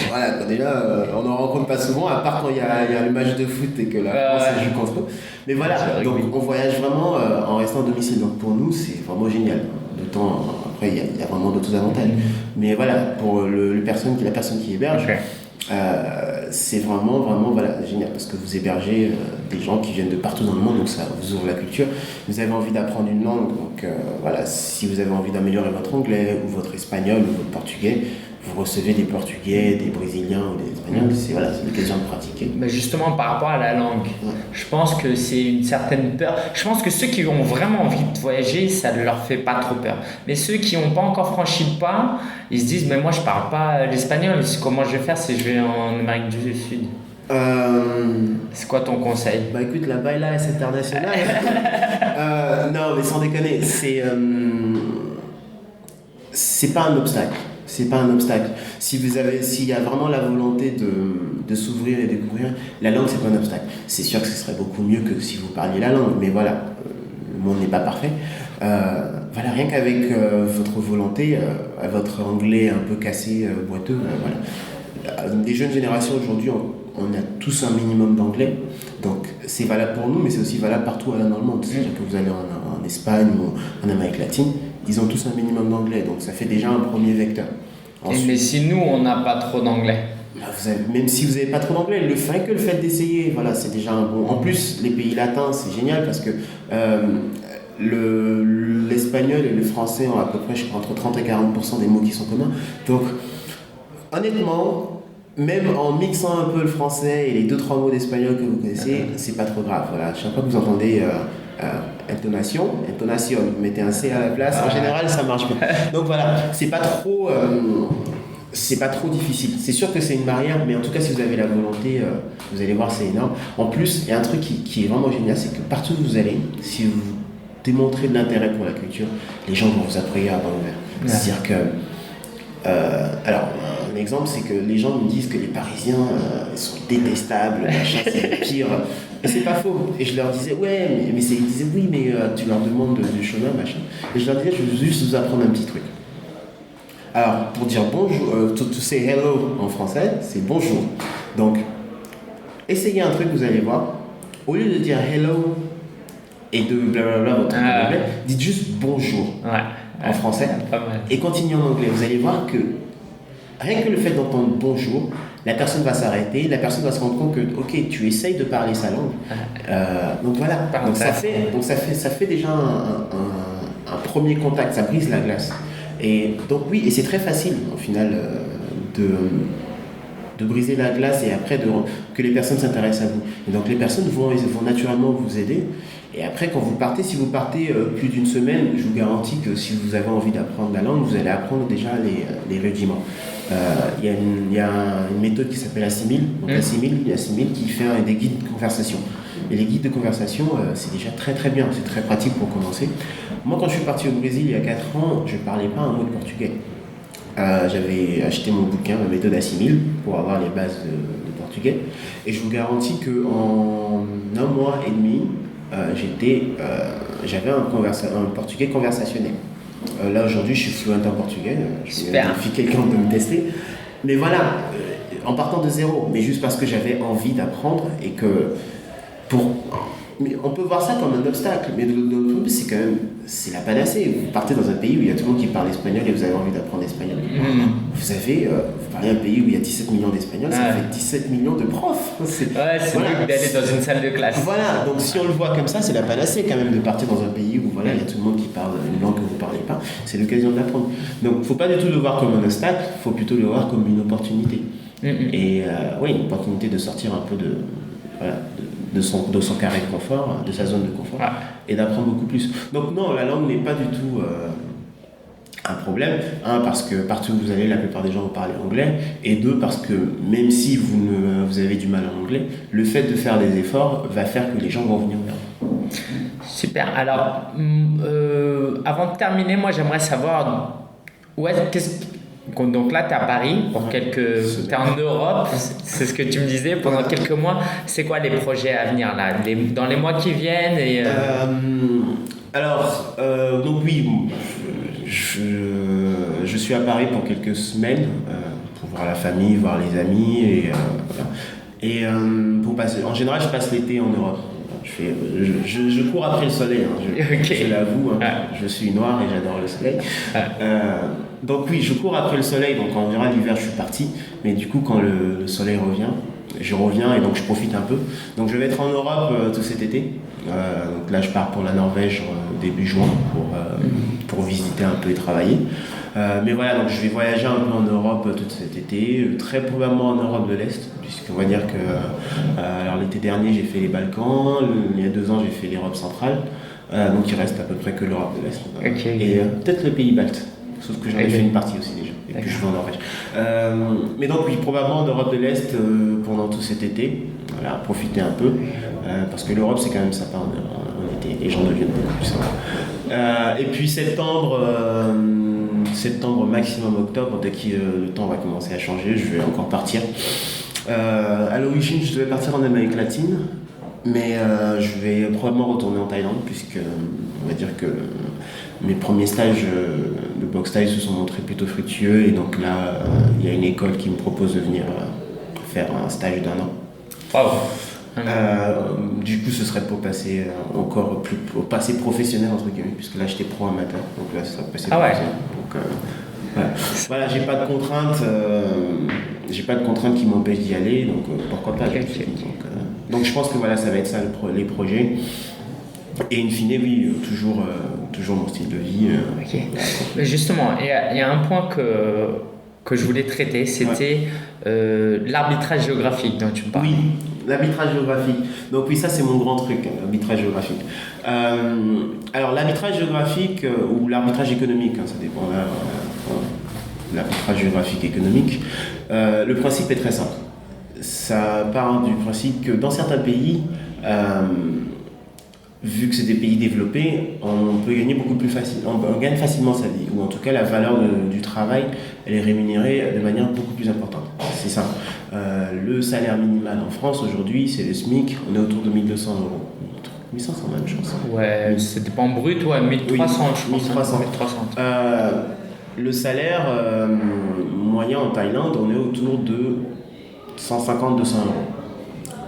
Voilà, déjà, on n'en rencontre pas souvent, à part quand il y a le match de foot et que la France joue contre eux. Mais voilà, donc on voyage vraiment en restant à domicile. Donc pour nous, c'est vraiment génial. D'autant, après, il y a vraiment d'autres avantages. Mais voilà, pour la personne qui héberge, c'est vraiment voilà, génial parce que vous hébergez des gens qui viennent de partout dans le monde, donc ça vous ouvre la culture. Vous avez envie d'apprendre une langue, donc voilà, si vous avez envie d'améliorer votre anglais ou votre espagnol ou votre portugais, vous recevez des Portugais, des Brésiliens ou des Espagnols, c'est l'occasion de pratiquer.
Mais justement, par rapport à la langue, je pense que c'est une certaine peur. Je pense que ceux qui ont vraiment envie de voyager, ça ne leur fait pas trop peur. Mais ceux qui n'ont pas encore franchi le pas, ils se disent, mais moi je ne parle pas l'espagnol, comment je vais faire si je vais en Amérique du Sud ? C'est quoi ton conseil ?
Bah écoute, la baila est internationale. Non, mais sans déconner, c'est pas un obstacle. C'est pas un obstacle. S'il y a vraiment la volonté de s'ouvrir et de découvrir, la langue c'est pas un obstacle. C'est sûr que ce serait beaucoup mieux que si vous parliez la langue, mais voilà, le monde n'est pas parfait. Voilà, rien qu'avec votre volonté, votre anglais un peu cassé, boiteux, voilà. Les jeunes générations aujourd'hui, on a tous un minimum d'anglais, donc c'est valable pour nous, mais c'est aussi valable partout dans le monde. C'est-à-dire que vous allez en Espagne ou en Amérique latine, ils ont tous un minimum d'anglais, donc ça fait déjà un premier vecteur.
Ensuite, mais si nous, on n'a pas trop d'anglais,
même si vous n'avez pas trop d'anglais, le fait d'essayer, voilà, c'est déjà un bon. En plus, les pays latins, c'est génial parce que l'espagnol et le français ont à peu près, je crois, entre 30 et 40% des mots qui sont communs. Donc, honnêtement, même en mixant un peu le français et les 2-3 mots d'espagnol que vous connaissez, c'est pas trop grave. Voilà, chaque fois que vous entendez intonation, mettez un C à la place, en général ça marche bien. Donc voilà, c'est pas trop difficile. C'est sûr que c'est une barrière, mais en tout cas si vous avez la volonté, vous allez voir, c'est énorme. En plus, il y a un truc qui est vraiment génial, c'est que partout où vous allez, si vous démontrez de l'intérêt pour la culture, les gens vont vous accueillir à bras ouverts. C'est-à-dire que alors, un exemple, c'est que les gens me disent que les Parisiens sont détestables, machin, c'est le pire. Et c'est pas faux. Et je leur disais, ils disaient, oui, mais tu leur demandes du chemin, machin. Et je leur disais, je veux juste vous apprendre un petit truc. Alors, pour dire bonjour, to say hello en français, c'est bonjour. Donc, essayez un truc, vous allez voir. Au lieu de dire hello et de blablabla, votre anglais, dites juste bonjour en français.
Pas mal.
Et continuez en anglais. Vous allez voir que rien que le fait d'entendre bonjour, la personne va s'arrêter, la personne va se rendre compte que, ok, tu essayes de parler sa langue. Donc voilà, donc ça fait déjà un premier contact, ça brise la glace. Et donc oui, et c'est très facile au final de briser la glace et après que les personnes s'intéressent à vous. Et donc les personnes vont naturellement vous aider. Et après, quand vous partez, si vous partez plus d'une semaine, je vous garantis que si vous avez envie d'apprendre la langue, vous allez apprendre déjà les rudiments. Il y a une méthode qui s'appelle Assimil. Donc Assimil qui fait des guides de conversation. Et les guides de conversation, c'est déjà très très bien, c'est très pratique pour commencer. Moi, quand je suis parti au Brésil il y a 4 ans, je ne parlais pas un mot de portugais. J'avais acheté mon bouquin, ma méthode Assimil, pour avoir les bases de portugais. Et je vous garantis qu'en 1 mois et demi, j'avais un portugais conversationnel. Là aujourd'hui je suis fluent en portugais, je vérifie quelqu'un de me tester. Mais voilà, en partant de zéro, mais juste parce que j'avais envie d'apprendre et que mais on peut voir ça comme un obstacle, mais de l'autre côté, c'est la panacée. Vous partez dans un pays où il y a tout le monde qui parle espagnol et vous avez envie d'apprendre l'espagnol. Vous parlez d'un pays où il y a 17 millions d'Espagnols, ça fait 17 millions de profs.
C'est mieux d'aller dans une salle de classe.
Voilà, donc si on le voit comme ça, c'est la panacée quand même de partir dans un pays où il y a tout le monde qui parle une langue que vous ne parlez pas. C'est l'occasion de l'apprendre. Donc il ne faut pas du tout le voir comme un obstacle, il faut plutôt le voir comme une opportunité. Et une opportunité de sortir un peu de son carré de confort, de sa zone de confort, et d'apprendre beaucoup plus. Donc non, la langue n'est pas du tout un problème. Un, parce que partout où vous allez, la plupart des gens vont parler anglais. Et deux, parce que même si vous avez du mal en anglais, le fait de faire des efforts va faire que les gens vont venir vers vous.
Super. Alors, avant de terminer, moi j'aimerais savoir donc là, tu es à Paris tu es en Europe, c'est ce que tu me disais pendant quelques mois. C'est quoi les projets à venir là, dans les mois qui viennent
donc oui, je suis à Paris pour quelques semaines pour voir la famille, voir les amis pour passer. En général, je passe l'été en Europe. Je cours après le soleil, je l'avoue, je suis noir et j'adore le soleil. Donc oui, je cours après le soleil, donc en général l'hiver je suis parti, mais du coup quand le soleil revient, je reviens et donc je profite un peu. Donc je vais être en Europe tout cet été. Donc là je pars pour la Norvège début juin pour visiter un peu et travailler. Mais voilà, donc je vais voyager un peu en Europe tout cet été, très probablement en Europe de l'Est, puisqu'on va dire que alors l'été dernier j'ai fait les Balkans, il y a 2 ans j'ai fait l'Europe centrale, donc il reste à peu près que l'Europe de l'Est. Et peut-être le pays baltes, sauf que j'en ai fait une partie aussi déjà, et puis je vais en Norvège. Mais donc oui, probablement en Europe de l'Est pendant tout cet été, voilà, profiter un peu, parce que l'Europe c'est quand même sympa en été, les gens deviennent beaucoup plus sympas. Et puis septembre, maximum octobre, dès que le temps va commencer à changer, je vais encore partir. À l'origine, je devais partir en Amérique latine, mais je vais probablement retourner en Thaïlande, puisque on va dire que mes premiers stages de boxe thaï se sont montrés plutôt fructueux, et donc là, il y a une école qui me propose de venir faire un stage d'1 an.
Wow.
Du coup, ce serait pour passer pour passer professionnel entre guillemets, puisque là j'étais pro amateur, donc là ça serait passer professionnel. Donc, voilà, j'ai pas de contraintes qui m'empêchent d'y aller, donc pourquoi pas. Donc je pense que voilà, ça va être ça les projets. Et in fine, oui, toujours mon style de vie.
Mais justement, il y a un point que je voulais traiter, c'était l'arbitrage géographique dont tu me parles.
Oui, l'arbitrage géographique. Donc oui, ça c'est mon grand truc, l'arbitrage géographique. Alors l'arbitrage géographique ou l'arbitrage économique, ça dépend là. L'arbitrage géographique économique, le principe est très simple. Ça part du principe que dans certains pays, vu que c'est des pays développés, on peut gagner beaucoup plus facilement, on gagne facilement sa vie, ou en tout cas la valeur du travail, elle est rémunérée de manière beaucoup plus importante. C'est ça. Le salaire minimal en France aujourd'hui, c'est le SMIC, on est autour de 1 200 euros. 1500 même, je pense.
Ouais, c'était pas en brut, 1300, je pense.
1300. Le salaire moyen en Thaïlande, on est autour de 150-200 euros.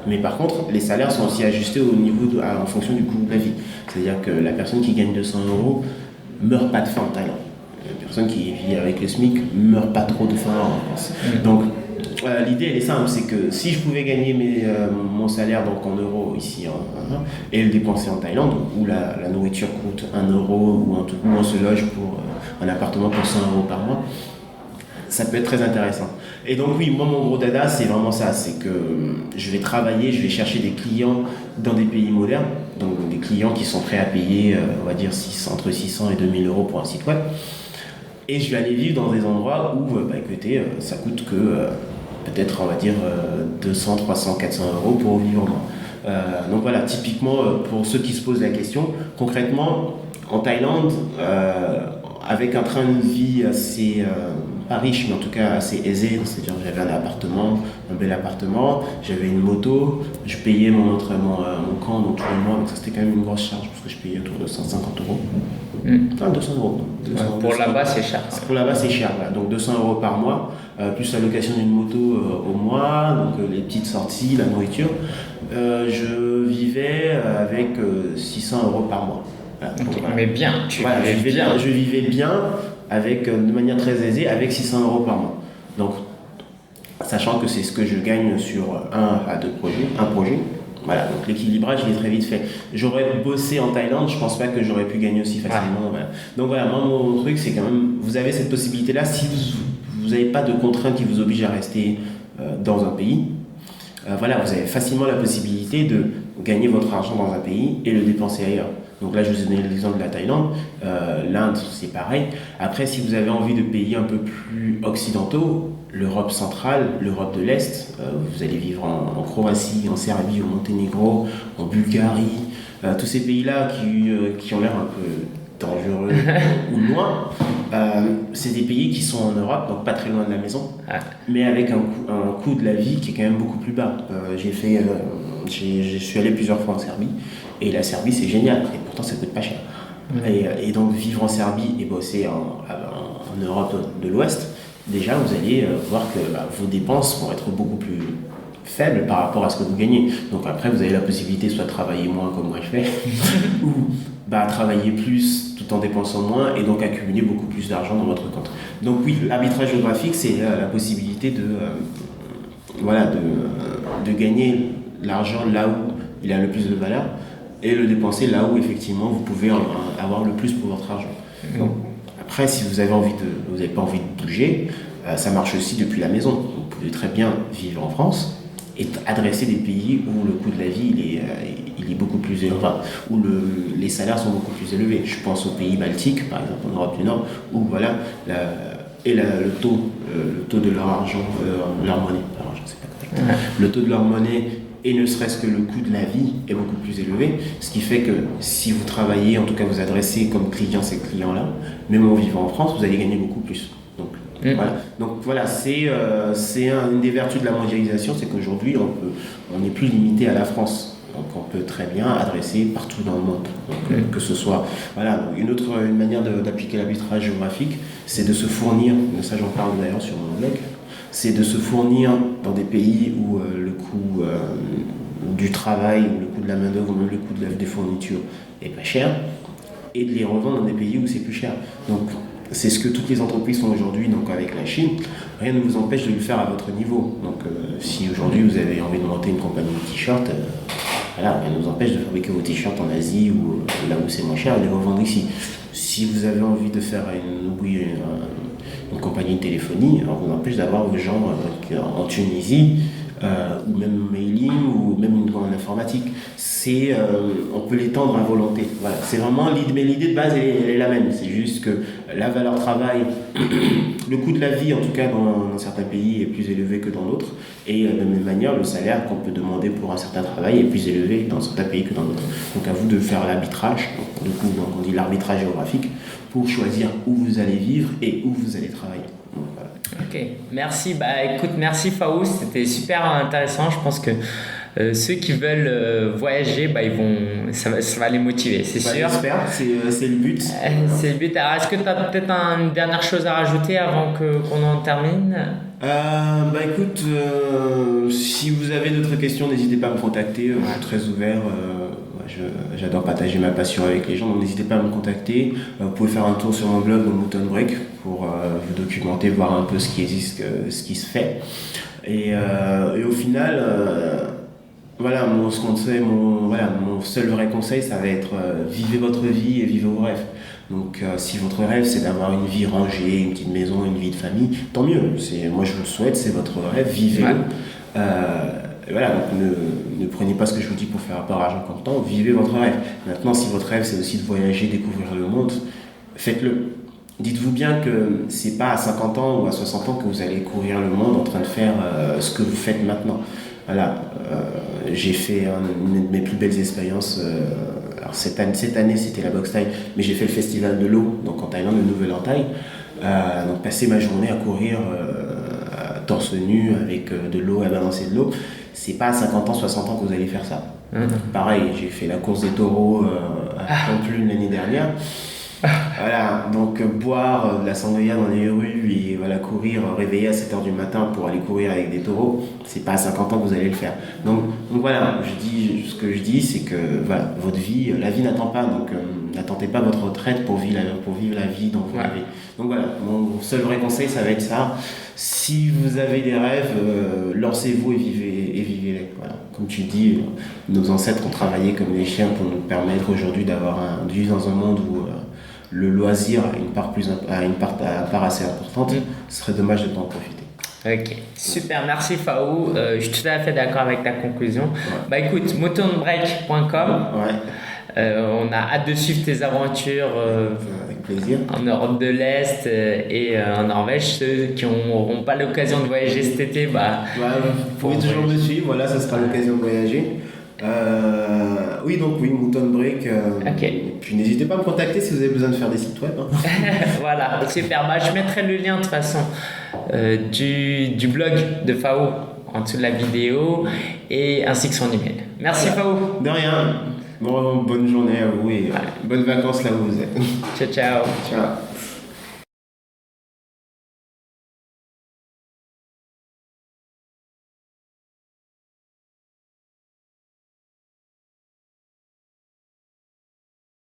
Mais par contre, les salaires sont aussi ajustés en fonction du coût de la vie. C'est-à-dire que la personne qui gagne 200 euros ne meurt pas de faim en Thaïlande. La personne qui vit avec le SMIC ne meurt pas trop de faim en France. Donc, l'idée elle est simple, c'est que si je pouvais gagner mon salaire donc en euros ici et le dépenser en Thaïlande, où la nourriture coûte 1 euro, où on se loge pour un appartement pour 100 euros par mois, ça peut être très intéressant. Et donc oui, moi mon gros dada c'est vraiment ça, c'est que je vais travailler, je vais chercher des clients dans des pays modernes, donc des clients qui sont prêts à payer, on va dire entre 600 et 2000 euros pour un site web. Et je vais aller vivre dans des endroits où, écoutez, ça coûte que peut-être, on va dire, 200, 300, 400 euros pour vivre. Donc voilà, typiquement, pour ceux qui se posent la question, concrètement, en Thaïlande, avec un train de vie assez, pas riche, mais en tout cas assez aisé, c'est-à-dire j'avais un bel appartement, j'avais une moto, je payais mon camp donc tous les mois, donc ça c'était quand même une grosse charge, parce que je payais autour de 150 euros. 200 euros.
Pour là-bas, c'est cher.
Pour là-bas, c'est cher. Voilà. Donc 200 euros par mois, plus la location d'une moto au mois, donc les petites sorties, la nourriture. Je vivais avec 600 € par mois. Voilà.
Okay.
Donc, voilà.
Mais bien,
je vivais bien avec, de manière très aisée avec 600 € par mois. Donc, sachant que c'est ce que je gagne sur un projet. Voilà, donc l'équilibrage il est très vite fait. J'aurais bossé en Thaïlande, je pense pas que j'aurais pu gagner aussi facilement. Voilà. Donc voilà, moi mon truc c'est quand même, vous avez cette possibilité-là si vous n'avez pas de contraintes qui vous obligent à rester dans un pays. Voilà, vous avez facilement la possibilité de gagner votre argent dans un pays et le dépenser ailleurs. Donc là, je vous ai donné l'exemple de la Thaïlande. L'Inde, c'est pareil. Après, si vous avez envie de pays un peu plus occidentaux, l'Europe centrale, l'Europe de l'Est, vous allez vivre en Croatie, en Serbie, au Monténégro, en Bulgarie, tous ces pays-là qui ont l'air un peu dangereux ou loin, c'est des pays qui sont en Europe, donc pas très loin de la maison, mais avec un coût de la vie qui est quand même beaucoup plus bas. Je suis allé plusieurs fois en Serbie, et la Serbie c'est génial, et pourtant ça coûte pas cher. Et donc vivre en Serbie et bosser en Europe de l'Ouest, déjà vous allez voir que vos dépenses vont être beaucoup plus faibles par rapport à ce que vous gagnez. Donc après vous avez la possibilité soit de travailler moins comme moi je fais, ou travailler plus tout en dépensant moins et donc accumuler beaucoup plus d'argent dans votre compte. Donc oui, l'arbitrage géographique c'est la possibilité de gagner l'argent là où il a le plus de valeur et le dépenser là où effectivement vous pouvez avoir le plus pour votre argent. Donc, après, si vous n'avez pas envie de bouger, ça marche aussi depuis la maison. Vous pouvez très bien vivre en France et adresser des pays où le coût de la vie il est beaucoup plus élevé, où les salaires sont beaucoup plus élevés. Je pense aux pays baltiques, par exemple en Europe du Nord, où voilà, le taux de leur argent, leur monnaie, le taux de leur monnaie et ne serait-ce que le coût de la vie est beaucoup plus élevé, ce qui fait que si vous travaillez, en tout cas vous adressez comme client ces clients-là, même en vivant en France, vous allez gagner beaucoup plus. Donc voilà, c'est une des vertus de la mondialisation, c'est qu'aujourd'hui on n'est plus limité à la France. Donc on peut très bien adresser partout dans le monde. Donc, que ce soit, une manière d'appliquer l'arbitrage géographique, c'est de se fournir, ça j'en parle d'ailleurs sur mon blog, c'est de se fournir dans des pays où le coût du travail, ou le coût de la main-d'œuvre, ou même le coût des fournitures est pas cher, et de les revendre dans des pays où c'est plus cher. Donc c'est ce que toutes les entreprises font aujourd'hui, donc avec la Chine. Rien ne vous empêche de le faire à votre niveau. Donc si aujourd'hui vous avez envie de monter une compagnie de t-shirts, rien ne vous empêche de fabriquer vos t-shirts en Asie ou là où c'est moins cher et de les revendre ici. Si vous avez envie de faire une compagnie de téléphonie, on vous empêche d'avoir vos gens en Tunisie, ou même mailing, ou même en informatique. On peut l'étendre à volonté. Voilà. C'est vraiment mais l'idée de base elle est la même. C'est juste que la valeur travail, le coût de la vie en tout cas dans certains pays est plus élevé que dans d'autres, et de la même manière le salaire qu'on peut demander pour un certain travail est plus élevé dans certains pays que dans d'autres. Donc à vous de faire l'arbitrage, du coup on dit l'arbitrage géographique, pour choisir où vous allez vivre et où vous allez travailler. Donc, voilà.
Ok, merci. Merci Faouz, c'était super intéressant. Je pense que ceux qui veulent voyager, ça va les motiver, c'est sûr.
J'espère, c'est le but.
C'est le but. Alors, est-ce que tu as peut-être une dernière chose à rajouter avant qu'on en termine?
Écoute, si vous avez d'autres questions, n'hésitez pas à me contacter. Je suis très ouvert. J'adore partager ma passion avec les gens, donc n'hésitez pas à me contacter. Vous pouvez faire un tour sur mon blog, Mouton Break, pour vous documenter, voir un peu ce qui existe, ce qui se fait. Et au final, mon seul vrai conseil, ça va être vivez votre vie et vivez vos rêves. Donc si votre rêve c'est d'avoir une vie rangée, une petite maison, une vie de famille, tant mieux. Moi je vous le souhaite, c'est votre rêve, vivez-le. Donc ne prenez pas ce que je vous dis pour faire peur argent comptant, vivez votre rêve. Maintenant, si votre rêve c'est aussi de voyager, découvrir le monde, faites-le. Dites-vous bien que c'est pas à 50 ans ou à 60 ans que vous allez courir le monde en train de faire ce que vous faites maintenant. J'ai fait une de mes plus belles expériences. Alors cette année c'était la boxe thaï, mais j'ai fait le festival de l'eau, donc en Thaïlande, le Nouvel An Thaï. Donc passer ma journée à courir torse nu avec de l'eau, à balancer de l'eau, c'est pas à 50 ans, 60 ans que vous allez faire ça. Pareil, j'ai fait la course des taureaux à Pamplune l'année dernière. Voilà, donc boire de la sangria dans les rues et voilà, courir, réveiller à 7h du matin pour aller courir avec des taureaux, c'est pas à 50 ans que vous allez le faire. Donc voilà, ce que je dis, c'est que voilà, votre vie, la vie n'attend pas, donc n'attendez pas votre retraite pour vivre la vie dont vous rêvez. Donc voilà, mon seul vrai conseil, ça va être ça. Si vous avez des rêves, lancez-vous et vivez-les. Voilà. Comme tu dis, nos ancêtres ont travaillé comme des chiens pour nous permettre aujourd'hui de vivre dans un monde où le loisir a une part assez importante. Ce serait dommage de ne pas en profiter.
Ok, super, merci Faou. Je suis tout à fait d'accord avec ta conclusion.
Ouais.
Bah écoute, moutonbreak.com. On a hâte de suivre tes aventures
avec plaisir.
En Europe de l'Est et en Norvège. Ceux qui n'auront pas l'occasion de voyager cet été,
vous pouvez toujours me suivre, voilà, ça sera l'occasion de voyager. Oui, Mouton Break. Puis n'hésitez pas à me contacter si vous avez besoin de faire des sites web.
Voilà, super. Je mettrai le lien de toute façon du blog de Faou en dessous de la vidéo ainsi que son email. Merci Faou.
De rien. Bonne journée à vous et bonnes vacances là où vous êtes.
Ciao, ciao.
Ciao.